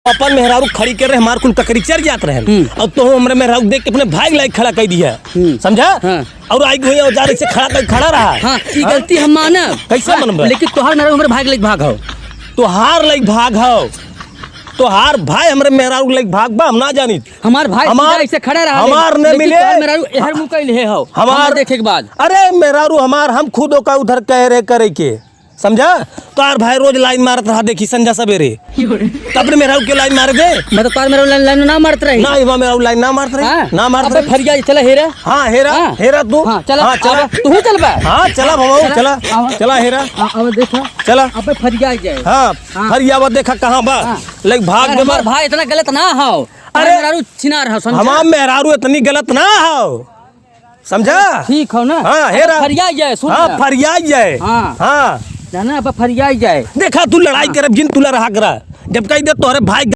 अपन मेहरारू खड़ी कर रहे हमार कुल ककरी चर जात रहे। अब तो हमरे मेहरारू देख के अपने भाई लाइक खड़ा कर दिया, समझा। और आई हुई औजार से खड़ा रहा। हाँ, ये गलती हम मानब। कैसे मानब? लेकिन तोहार मेहरारू हमरे भाई लाइक भाग हो। तोहार लाइक भाग हो, तोहार भाई हमरे मेहरारू लाइक भाग बा, हम ना जानी। हमार भाई ऐसे खड़ा रहा, हमार ने मिले मेहरारू एहर मुकैल हे हो हमार देखे के बाद। अरे मेहरारू हमार हम खुद का उधर कह रहे करे के, समझा। तार भाई रोज लाइन मारत रहा, देखी संजा सवेरे। तब मेहरारू के लाइन मार गए। मैं तो तार मेहरारू लाइन ना मारत रही ना, इवा मेहरारू लाइन ना मारत रही, ना मारत रही। फरिया चला हेरा। हाँ हेरा, हेरा तू। हाँ चला, हाँ चला, तू चल बा। हाँ चला भवाऊ, चला चला हेरा। अब देखा, चला अब फरिया जाए। हाँ फरिया बा, देखा कहाँ बा लाइक भाग गए। हमार भाई इतना गलत ना हो। अरे मेहरारू छिनार हो, समझा। हमार मेहरारू इतनी गलत ना हो, समझा। ठीक हो ना। हाँ हेरा, फरिया जाए, सुन। हाँ फरिया जाए। हाँ हाँ जाना, अब फरिया जाए। देखा तू लड़ाई करब जिन तुला रहा करा, जब कही दे तोहरे भाई